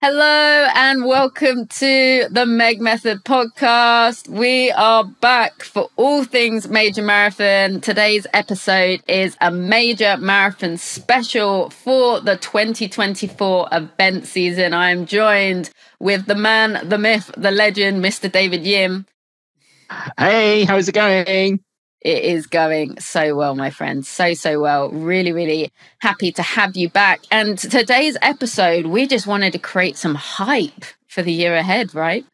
Hello and welcome to the Meg Method Podcast. We are back for all things major marathon. Today's episode is a major marathon special for the 2024 event season. I am joined with the man, the myth, the legend, Mr. David Yim. Hey, how's it going? It is going so well, my friend. So well. Really, really happy to have you back. And today's episode, we just wanted to create some hype for the year ahead, right?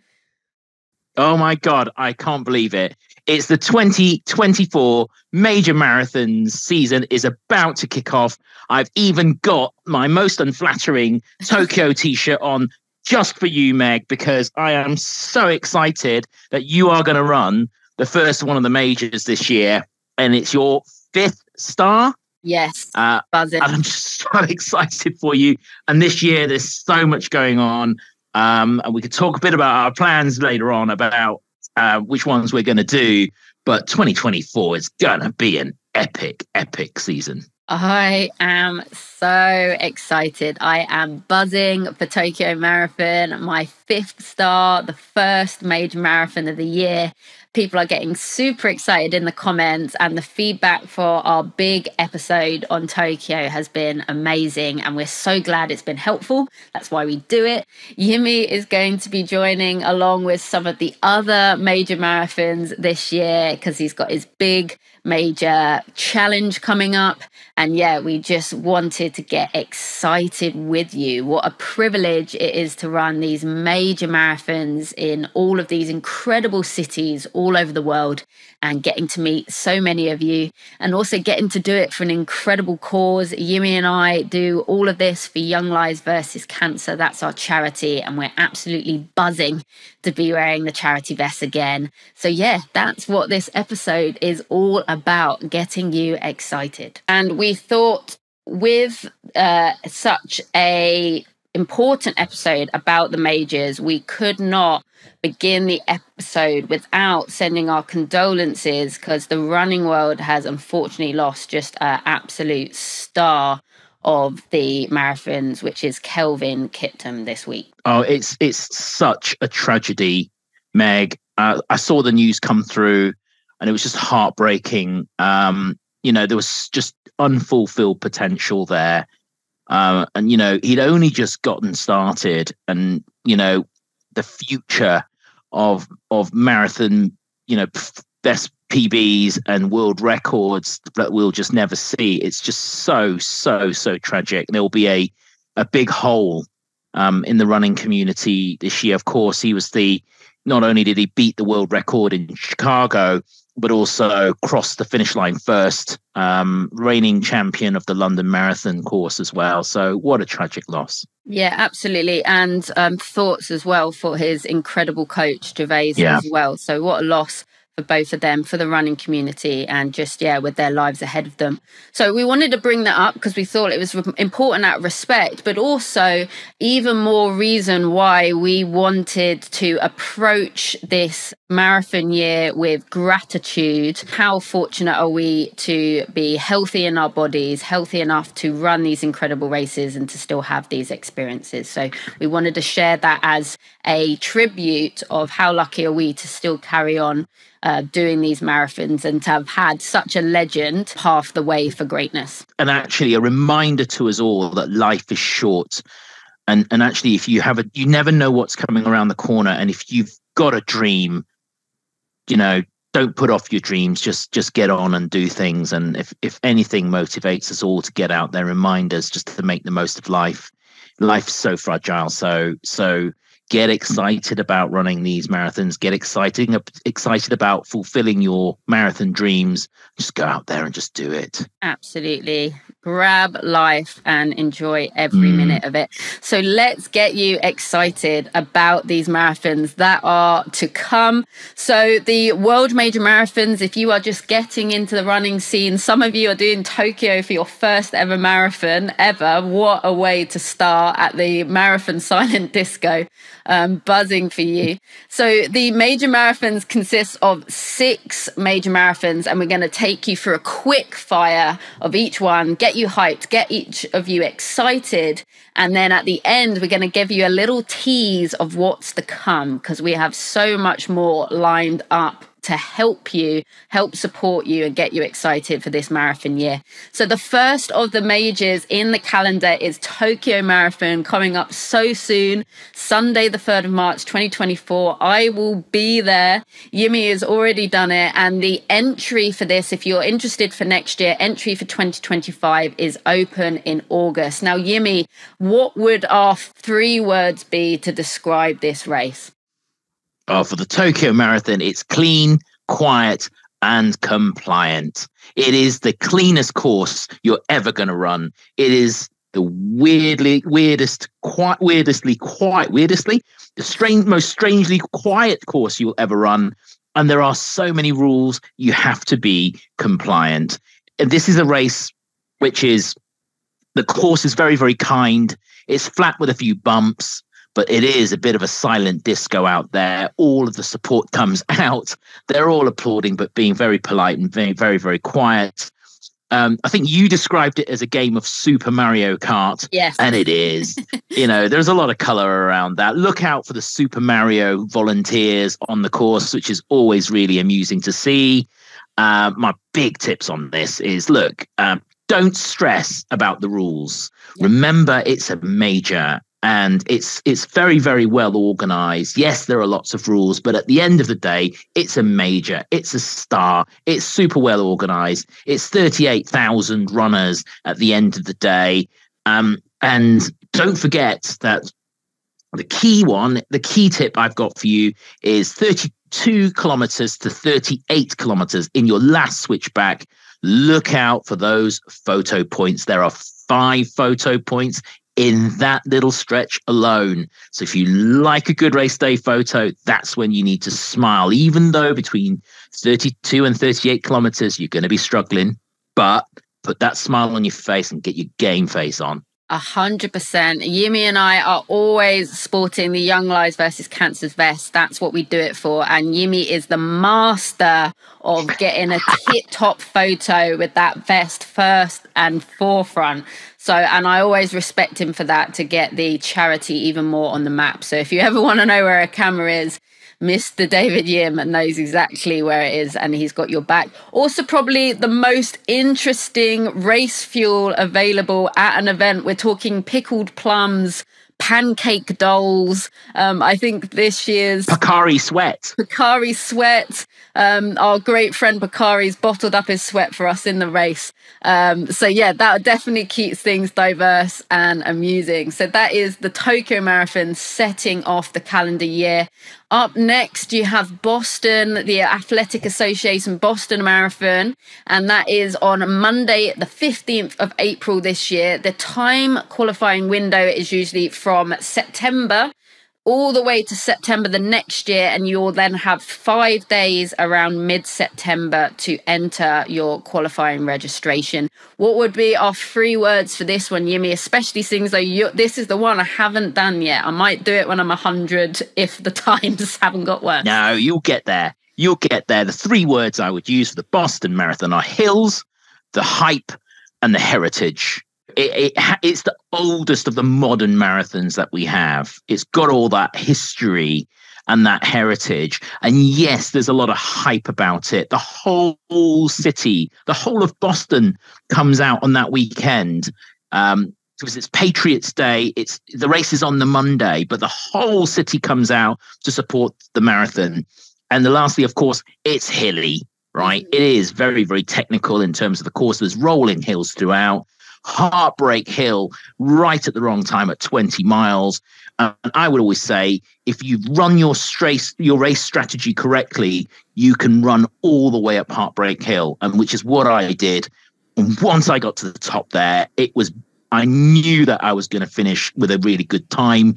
Oh my God, I can't believe it. It's the 2024 major marathons season is about to kick off. I've even got my most unflattering Tokyo t-shirt on just for you, Meg, because I am so excited that you are going to run the first one of the majors this year, and it's your 5th star. Yes, buzzing. And I'm just so excited for you. And this year, there's so much going on. And we could talk a bit about our plans later on about which ones we're going to do. But 2024 is going to be an epic season. I am so excited. I am buzzing for Tokyo Marathon, my 5th star, the first major marathon of the year. People are getting super excited in the comments, and the feedback for our big episode on Tokyo has been amazing, and we're so glad it's been helpful. That's why we do it. Yimmy is going to be joining along with some of the other major marathons this year because he's got his big major challenge coming up. And yeah, we just wanted to get excited with you. What a privilege it is to run these major marathons in all of these incredible cities all over the world, and getting to meet so many of you, and also getting to do it for an incredible cause. Yimmy and I do all of this for Young Lives versus Cancer. That's our charity, and we're absolutely buzzing to be wearing the charity vest again. So yeah, that's what this episode is all about, getting you excited. And we thought with such a important episode about the majors, we could not begin the episode without sending our condolences, because the running world has unfortunately lost just an absolute star of the marathons, which is Kelvin Kiptum this week. Oh, it's such a tragedy, Meg. I saw the news come through, and it was just heartbreaking. There was just unfulfilled potential there. And, he'd only just gotten started, and, the future of marathon, best PBs and world records that we'll just never see. It's just so tragic. There'll be a big hole in the running community this year. Of course, he was not only did he beat the world record in Chicago, but also crossed the finish line first, reigning champion of the London Marathon course as well. So what a tragic loss. Yeah, absolutely. And thoughts as well for his incredible coach, Gervais, as well. So what a loss for both of them, for the running community, and just, with their lives ahead of them. So we wanted to bring that up because we thought it was important out of respect, but also even more reason why we wanted to approach this marathon year with gratitude. How fortunate are we to be healthy in our bodies, healthy enough to run these incredible races and to still have these experiences. So we wanted to share that as a tribute of how lucky are we to still carry on doing these marathons and to have had such a legend half the way for greatness. And actually a reminder to us all that life is short. And actually, if you you never know what's coming around the corner. And if you've got a dream, don't put off your dreams, just get on and do things. And if anything motivates us all to get out there, remind us just to make the most of life. Life's so fragile. So get excited about running these marathons. Get excited about fulfilling your marathon dreams. Just go out there and just do it. Absolutely. Grab life and enjoy every minute of it. So let's get you excited about these marathons that are to come. So the World Major Marathons, if you are just getting into the running scene, some of you are doing Tokyo for your first ever marathon ever. What a way to start at the marathon silent disco. Buzzing for you. So the major marathons consist of 6 major marathons, and we're going to take you through a quick fire of each one, get get you hyped, get each of you excited. And then at the end, we're going to give you a little tease of what's to come, because we have so much more lined up to help support you and get you excited for this marathon year. So the first of the majors in the calendar is Tokyo Marathon, coming up so soon, Sunday the 3rd of March 2024. I will be there. Yimmy has already done it, and the entry for this, if you're interested for next year, entry for 2025 is open in August. Now, Yimmy, what would our 3 words be to describe this race? Oh, for the Tokyo Marathon, it's clean, quiet, and compliant. It is the cleanest course you're ever going to run. It is the most strangely quiet course you'll ever run. And there are so many rules. You have to be compliant. And this is a race which is, the course is very, very kind. It's flat with a few bumps, but it is a bit of a silent disco out there. All of the support comes out. They're all applauding, but being very polite and very, very, very quiet. I think you described it as a game of Super Mario Kart. Yes. And it is. There's a lot of color around that. Look out for the Super Mario volunteers on the course, which is always really amusing to see. My big tips on this is, look, don't stress about the rules. Yeah. Remember, it's a major. And it's very, very well organized. Yes, there are lots of rules, but at the end of the day, it's a major. It's a star. It's super well organized. It's 38,000 runners at the end of the day. And don't forget that the key tip I've got for you is 32 kilometers to 38 kilometers in your last switchback. Look out for those photo points. There are 5 photo points in that little stretch alone. So if you like a good race day photo, that's when you need to smile. Even though between 32 and 38 kilometers, you're going to be struggling, but put that smile on your face and get your game face on. 100%. Yimmy and I are always sporting the Young Lives versus Cancer's vest. That's what we do it for. And Yimmy is the master of getting a tip-top photo with that vest first and forefront. So, and I always respect him for that, to get the charity even more on the map. So if you ever want to know where a camera is, Mr. David Yim knows exactly where it is, and he's got your back. Also, probably the most interesting race fuel available at an event. We're talking pickled plums, pancake dolls. I think this year's Pocari Sweat. Our great friend Pocari's bottled up his sweat for us in the race. So yeah, that definitely keeps things diverse and amusing. So that is the Tokyo Marathon setting off the calendar year. Up next, you have Boston, the Athletic Association Boston Marathon, and that is on Monday, the 15th of April this year. The time qualifying window is usually from September all the way to September the next year, and you'll then have 5 days around mid-September to enter your qualifying registration. What would be our 3 words for this one, Yimmy, especially seeing as though this is the one I haven't done yet? I might do it when I'm 100 if the times haven't got worse. No, you'll get there. The 3 words I would use for the Boston Marathon are hills, the hype, and the heritage. It's the oldest of the modern marathons that we have. It's got all that history and that heritage. And yes, there's a lot of hype about it. The whole city, the whole of Boston comes out on that weekend. Because it's Patriots Day. The race is on the Monday, but the whole city comes out to support the marathon. And lastly, of course, it's hilly, right? It is very, very technical in terms of the course. There's rolling hills throughout. Heartbreak Hill right at the wrong time at 20 miles. And I would always say, if you run your race strategy correctly, you can run all the way up Heartbreak Hill, and which is what I did. And once I got to the top there, I knew that I was going to finish with a really good time.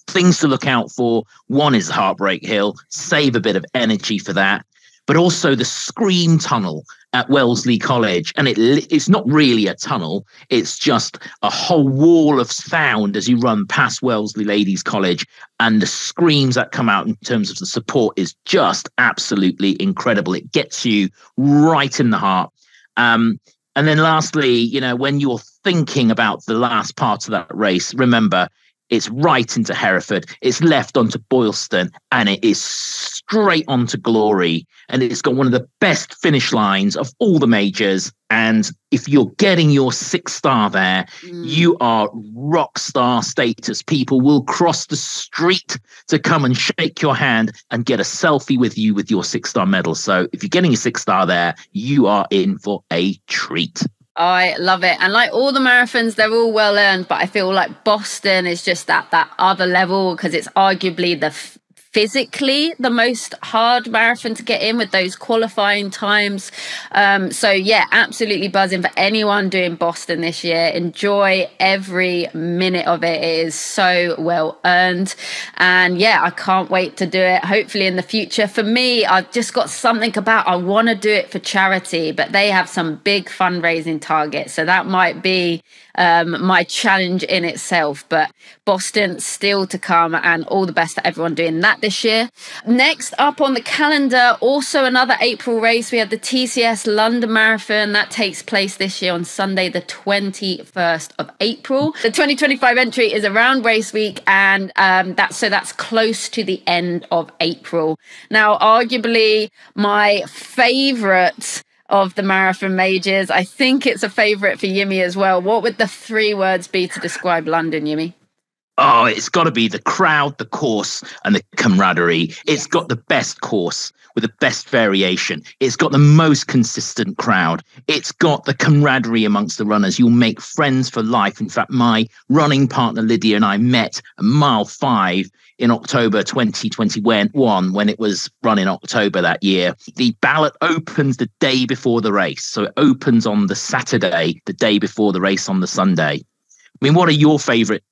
Things to look out for. One is Heartbreak Hill. Save a bit of energy for that. But also the Scream Tunnel at Wellesley College. And it's not really a tunnel. It's just a whole wall of sound as you run past Wellesley Ladies College. And the screams that come out in terms of the support is just absolutely incredible. It gets you right in the heart. And then lastly, when you're thinking about the last part of that race, remember, it's right into Hereford, it's left onto Boylston, and it is straight onto Glory. And it's got one of the best finish lines of all the majors. And if you're getting your 6-star there, you are rock star status. People will cross the street to come and shake your hand and get a selfie with you with your 6-star medal. So if you're getting a 6-star there, you are in for a treat. I love it. And like all the marathons, they're all well earned, but I feel like Boston is just that other level because it's arguably the physically the most hard marathon to get in with those qualifying times. So yeah, absolutely buzzing for anyone doing Boston this year. Enjoy every minute of it. It is so well earned. And yeah, I can't wait to do it. Hopefully in the future. For me, I've just got something about I want to do it for charity, but they have some big fundraising targets. So that might be my challenge in itself. But Boston still to come, and all the best to everyone doing that this year. Next up on the calendar, also another April race. We have the TCS London Marathon that takes place this year on Sunday the 21st of April. The 2025 entry is around race week, and that's close to the end of April. Now, arguably my favourite of the marathon majors. I think it's a favourite for Yimmy as well. What would the 3 words be to describe London, Yimmy? Oh, it's got to be the crowd, the course, and the camaraderie. It's got the best course with the best variation. It's got the most consistent crowd. It's got the camaraderie amongst the runners. You'll make friends for life. In fact, my running partner, Lydia, and I met at mile 5 in October 2021 when it was run in October that year. The ballot opens the day before the race. So it opens on the Saturday, the day before the race on the Sunday. I mean, what are your favourite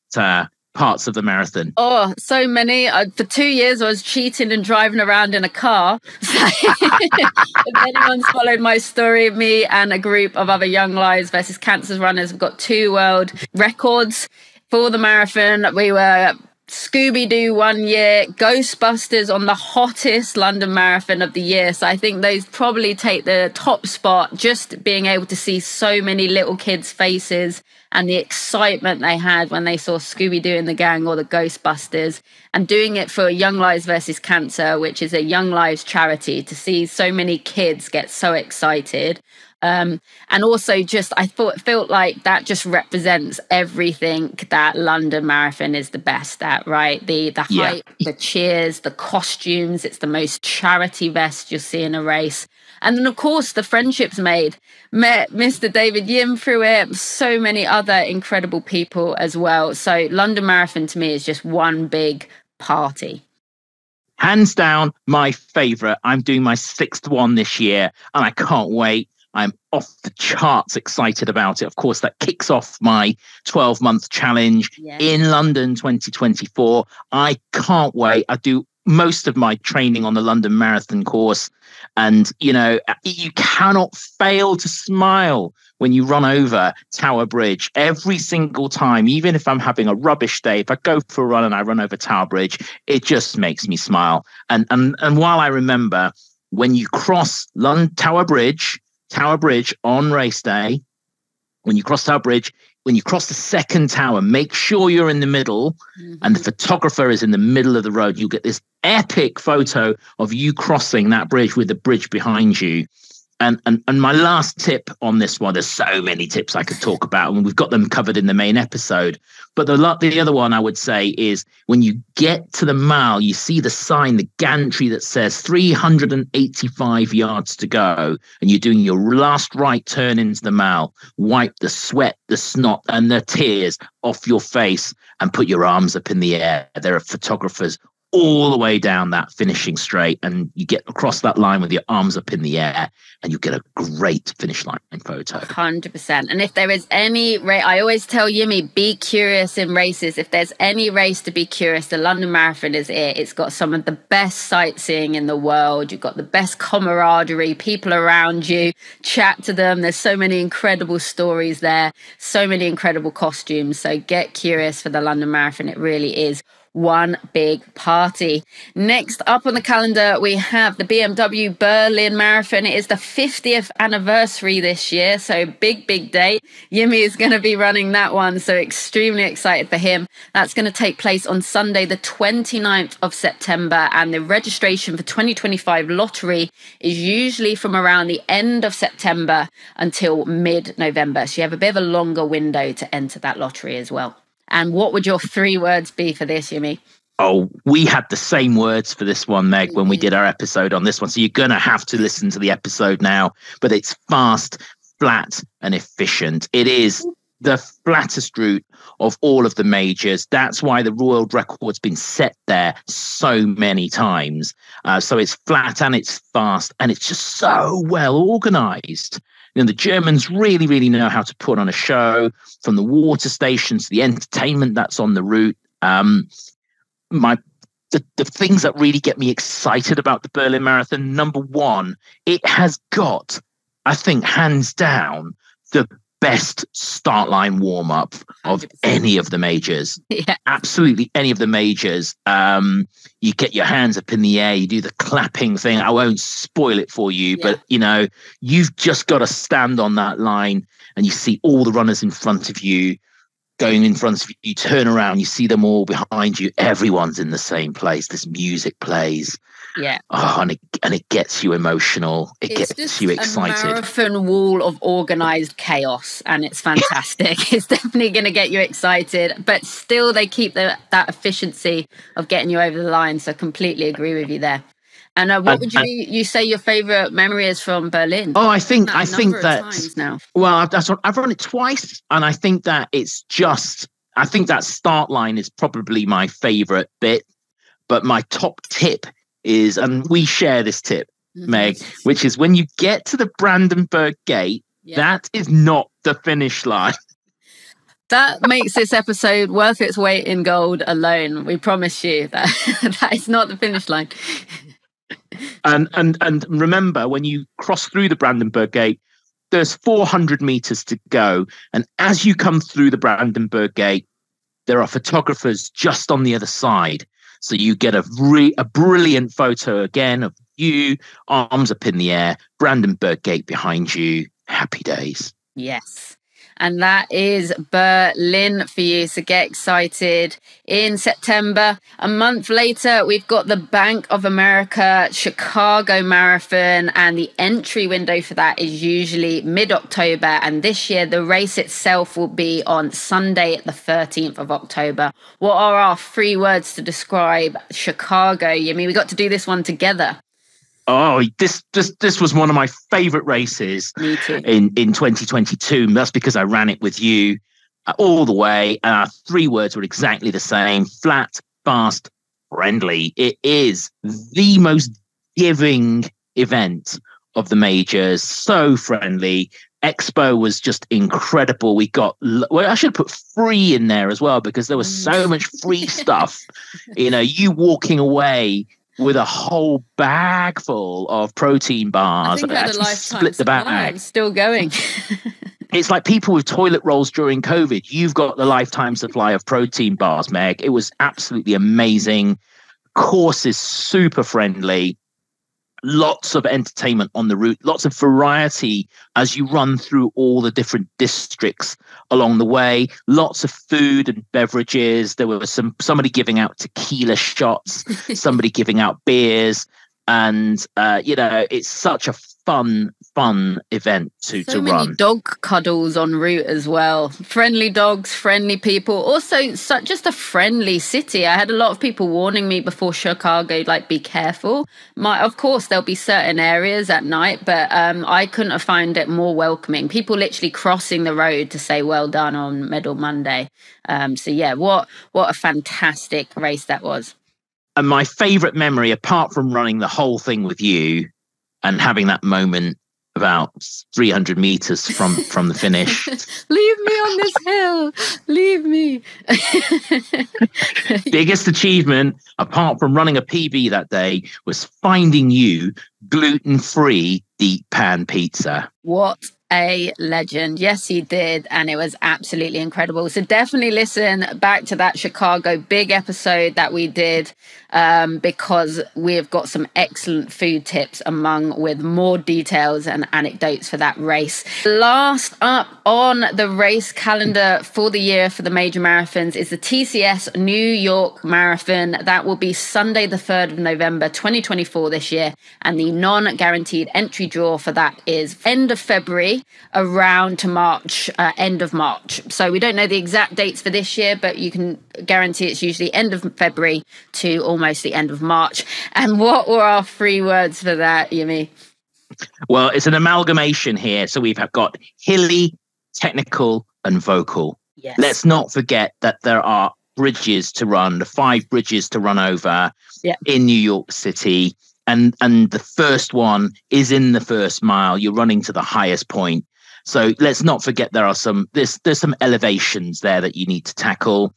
parts of the marathon? Oh, so many. For 2 years, I was cheating and driving around in a car. So if anyone's followed my story, me and a group of other Young Lives versus Cancer runners have got 2 world records for the marathon. We were Scooby-Doo one year, Ghostbusters on the hottest London Marathon of the year. So I think those probably take the top spot, just being able to see so many little kids' faces and the excitement they had when they saw Scooby-Doo and the gang or the Ghostbusters, and doing it for Young Lives versus Cancer, which is a Young Lives charity, to see so many kids get so excited. And also just, I felt like that just represents everything that London Marathon is the best at, right? The hype, the cheers, the costumes. It's the most charity vest you'll see in a race. And then, of course, the friendships made. Met Mr. David Yim through it, so many other incredible people as well. So London Marathon to me is just one big party. Hands down, my favourite. I'm doing my 6th one this year, and I can't wait. I'm off the charts excited about it. Of course, that kicks off my 12-month challenge in London 2024. I can't wait. I do most of my training on the London Marathon course. And, you cannot fail to smile when you run over Tower Bridge every single time. Even if I'm having a rubbish day, if I go for a run and I run over Tower Bridge, it just makes me smile. And while I remember when you cross Tower Bridge on race day, when you cross Tower Bridge, when you cross the second tower, make sure you're in the middle and the photographer is in the middle of the road. You'll get this epic photo of you crossing that bridge with the bridge behind you. And my last tip on this one, there's so many tips I could talk about, and we've got them covered in the main episode. But the other one I would say is when you get to the mile, you see the sign, the gantry that says 385 yards to go, and you're doing your last right turn into the mile. Wipe the sweat, the snot, and the tears off your face and put your arms up in the air. There are photographers all the way down that finishing straight, and you get across that line with your arms up in the air, and you get a great finish line photo. 100%. And if there is any race, I always tell Yimmy, be curious in races. If there's any race to be curious, the London Marathon is it. It's got some of the best sightseeing in the world. You've got the best camaraderie, people around you, chat to them. There's so many incredible stories there, so many incredible costumes. So get curious for the London Marathon. It really is one big party. Next up on the calendar, we have the BMW Berlin Marathon. It is the 50th anniversary this year, so big date. Yimmy is going to be running that one, so extremely excited for him. That's going to take place on Sunday, the 29th of September, and the registration for 2025 lottery is usually from around the end of September until mid-November, so you have a bit of a longer window to enter that lottery as well. And what would your 3 words be for this, Yimmy? Oh, we had the same words for this one, Meg, when we did our episode on this one. So you're going to have to listen to the episode now. But it's fast, flat, and efficient. It is the flattest route of all of the majors. That's why the world record's been set there so many times. So it's flat and it's fast and it's just so well organized. You know, the Germans really know how to put on a show, from the water stations to the entertainment that's on the route. The things that really get me excited about the Berlin Marathon, number one, it has got, I think, hands down, the best start line warm up of 100%. Any of the majors. Yeah. Absolutely any of the majors. You get your hands up in the air, you do the clapping thing. I won't spoil it for you, but you know, you've just got to stand on that line and you see all the runners in front of you going in front of you. You turn around, you see them all behind you. Everyone's in the same place. This music plays. Yeah. Oh, and it gets you emotional. It gets you excited. A marathon wall of organized chaos, and it's fantastic. It's definitely going to get you excited, but still they keep that efficiency of getting you over the line. So completely agree with you there. And what would you say your favorite memory is from Berlin? Oh, I think that now. Well, I've run it twice, and I think that it's just. I think that start line is probably my favorite bit, but my top tip is, and we share this tip, Meg, which is when you get to the Brandenburg Gate, that is not the finish line. That makes this episode worth its weight in gold alone. We promise you that that is not the finish line. And remember, when you cross through the Brandenburg Gate, there's 400 meters to go. And as you come through the Brandenburg Gate, there are photographers just on the other side. So you get a brilliant photo again of you, arms up in the air, Brandenburg Gate behind you. Happy days. Yes. And that is Berlin for you. So get excited. In September, a month later, we've got the Bank of America Chicago Marathon. And the entry window for that is usually mid-October. And this year, the race itself will be on Sunday, the 13th of October. What are our 3 words to describe Chicago? I mean, we got to do this one together. Oh, this was one of my favorite races in 2022. That's because I ran it with you all the way. And our 3 words were exactly the same: flat, fast, friendly. It is the most giving event of the majors. So friendly. Expo was just incredible. We got, well, I should put free in there as well, because there was so much free stuff. You know, you walking away with a whole bag full of protein bars. I think I had a lifetime split the bag. I'm still going. It's like people with toilet rolls during COVID. You've got the lifetime supply of protein bars, Meg. It was absolutely amazing. Course is super friendly. Lots of entertainment on the route, lots of variety as you run through all the different districts along the way. Lots of food and beverages. There was somebody giving out tequila shots, somebody giving out beers, and it's such a fun event to run. So many dog cuddles en route as well. Friendly dogs, friendly people. Also, just a friendly city. I had a lot of people warning me before Chicago, like, be careful. Of course, there'll be certain areas at night, but I couldn't have found it more welcoming. People literally crossing the road to say well done on Medal Monday. What a fantastic race that was. And my favorite memory, apart from running the whole thing with you and having that moment about 300 meters from the finish. Leave me on this hill. Leave me. Biggest achievement, apart from running a PB that day, was finding you gluten-free deep pan pizza. What A legend. Yes, he did. And it was absolutely incredible. So definitely listen back to that Chicago big episode that we did, because we've got some excellent food tips among with more details and anecdotes for that race. Last up on the race calendar for the year for the major marathons is the TCS New York Marathon. That will be Sunday, the 3rd of November, 2024 this year. And the non-guaranteed entry draw for that is end of February around to March, end of March. So we don't know the exact dates for this year, but you can guarantee it's usually end of February to almost the end of March. And what were our 3 words for that, Yimmy? Well, it's an amalgamation here. So we've got hilly, technical, and vocal. Yes. Let's not forget that there are bridges to run, the 5 bridges to run over in New York City. And the first one is in the first mile. You're running to the highest point. So let's not forget there's some elevations there that you need to tackle.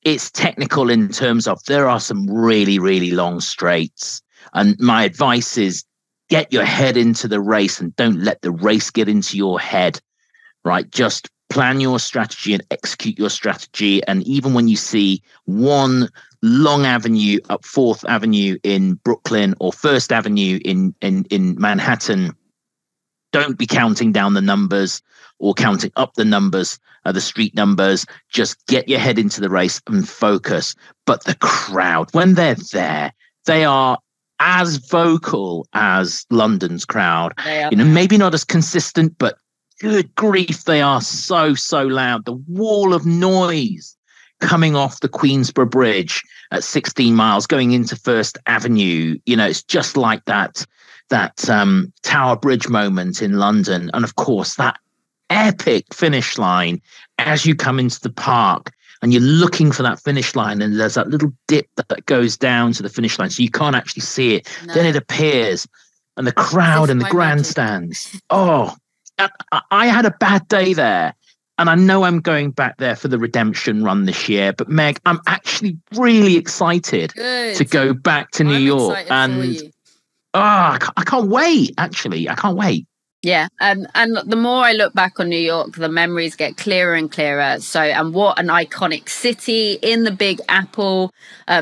It's technical in terms of there are some really, really long straights. And my advice is get your head into the race and don't let the race get into your head, right? Just plan your strategy and execute your strategy. And even when you see one long avenue up 4th Avenue in Brooklyn or 1st Avenue in Manhattan, don't be counting down the numbers or counting up the numbers, the street numbers. Just get your head into the race and focus. But the crowd, when they're there, they are as vocal as London's crowd. Maybe not as consistent, but good grief, they are so loud. The wall of noise coming off the Queensborough Bridge at 16 miles going into 1st Avenue. It's just like that Tower Bridge moment in London. And of course, that epic finish line as you come into the park and you're looking for that finish line and there's that little dip that goes down to the finish line. So you can't actually see it. No. Then it appears and the crowd in the grandstands. Oh, I had a bad day there. And I know I'm going back there for the redemption run this year. But Meg, I'm actually really excited to go back to New York. And I can't wait, actually. I can't wait. Yeah. And the more I look back on New York, the memories get clearer and clearer. So, and what an iconic city in the Big Apple.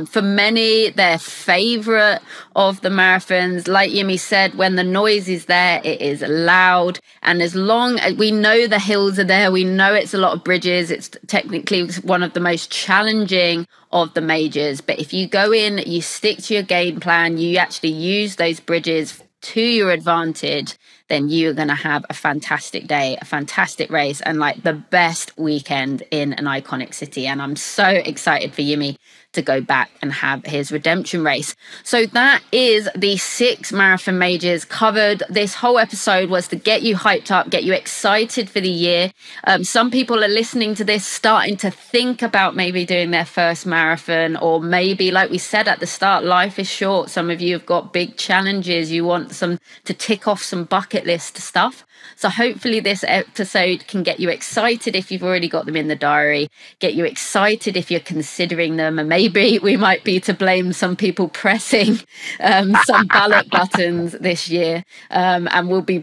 For many, their favorite of the marathons. Like Yimmy said, when the noise is there, it is loud. And as long as we know the hills are there, we know it's a lot of bridges. It's technically one of the most challenging of the majors. But if you go in, you stick to your game plan, you actually use those bridges to your advantage, then you're going to have a fantastic day, a fantastic race, and like the best weekend in an iconic city. And I'm so excited for Yimmy to go back and have his redemption race. So that is the 6 marathon majors covered. This whole episode was to get you hyped up, get you excited for the year. Some people are listening to this starting to think about maybe doing their first marathon, or maybe, like we said at the start, life is short. Some of you have got big challenges. You want some to tick off some bucket list stuff. So hopefully this episode can get you excited if you've already got them in the diary, get you excited if you're considering them, and maybe we might be to blame some people pressing some ballot buttons this year, and we'll be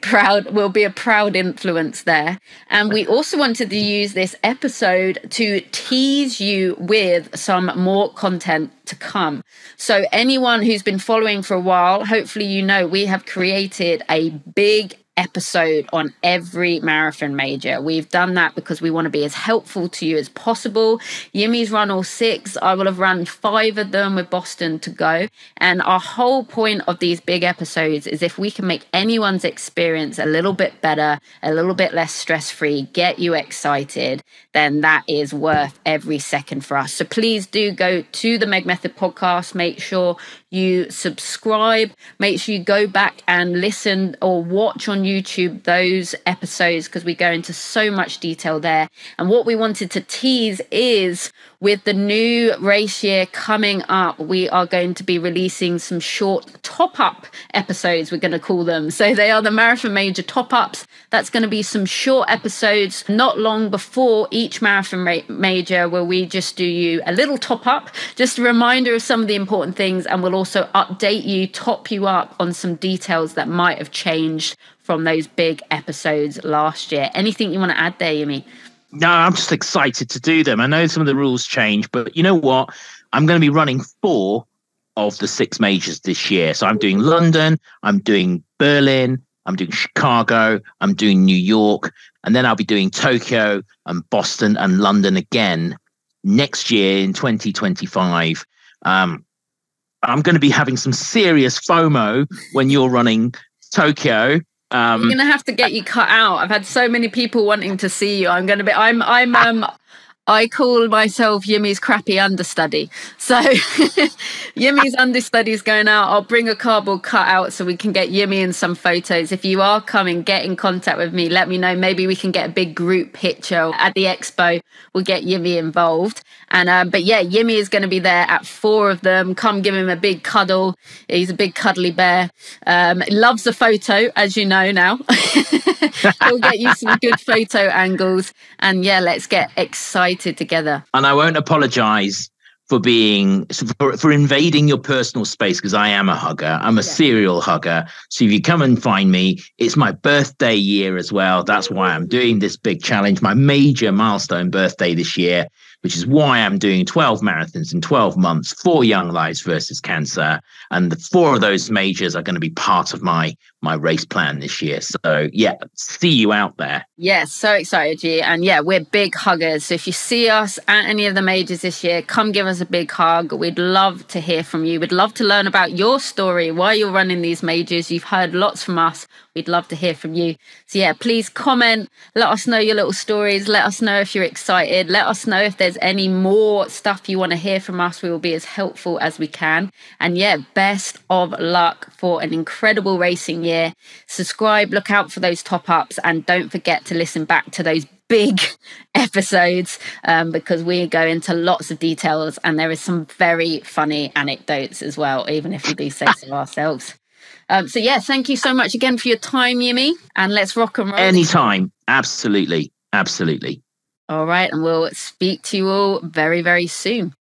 a proud influence there. And we also wanted to use this episode to tease you with some more content to come. So anyone who's been following for a while, hopefully you know we have created a big episode on every marathon major. We've done that because we want to be as helpful to you as possible. Yimmy's run all 6. I will have run 5 of them with Boston to go. And our whole point of these big episodes is if we can make anyone's experience a little bit better, a little bit less stress-free, get you excited, then that is worth every second for us. So please do go to the Meg Method Podcast. Make sure you subscribe. Make sure you go back and listen or watch on YouTube those episodes, because we go into so much detail there. And what we wanted to tease is, with the new race year coming up, we are going to be releasing some short top-up episodes, we're going to call them. So they are the Marathon Major top-ups. That's going to be some short episodes not long before each Marathon Major, where we just do you a little top-up, just a reminder of some of the important things, and we'll also update you, top you up on some details that might have changed from those big episodes last year. Anything you want to add there, Yimmy? No, I'm just excited to do them. I know some of the rules change, but you know what? I'm going to be running 4 of the 6 majors this year. So I'm doing London, I'm doing Berlin, I'm doing Chicago, I'm doing New York, and then I'll be doing Tokyo and Boston and London again next year in 2025. I'm going to be having some serious FOMO when you're running Tokyo. I'm gonna have to get you cut out. I've had so many people wanting to see you. I call myself Yimmy's crappy understudy. So Yimmy's understudy is going out. I'll bring a cardboard cutout so we can get Yimmy in some photos. If you are coming, get in contact with me. Let me know. Maybe we can get a big group picture at the expo. We'll get Yimmy involved. And but yeah, Yimmy is going to be there at 4 of them. Come give him a big cuddle. He's a big cuddly bear. Loves a photo, as you know now. We'll get you some good photo angles. And yeah, let's get excited together. And I won't apologize for invading your personal space, because I am a hugger. I'm a serial hugger. So if you come and find me, it's my birthday year as well. That's why I'm doing this big challenge, my major milestone birthday this year, which is why I'm doing 12 marathons in 12 months, 4 young lives versus cancer. And the 4 of those majors are going to be part of my race plan this year. So yeah, see you out there. Yeah, so excited, G. And yeah, we're big huggers. So if you see us at any of the majors this year, come give us a big hug. We'd love to hear from you. We'd love to learn about your story, why you're running these majors. You've heard lots from us. We'd love to hear from you. So yeah, please comment. Let us know your little stories. Let us know if you're excited. Let us know if there's any more stuff you want to hear from us. We will be as helpful as we can. And yeah, best of luck for an incredible racing year. Subscribe, look out for those top-ups, and don't forget to listen back to those big episodes because we go into lots of details and there is some very funny anecdotes as well, even if we do say so ourselves. So yeah, thank you so much again for your time, Yimmy, and let's rock and roll. Anytime. Absolutely. Absolutely. All right, and we'll speak to you all very, very soon.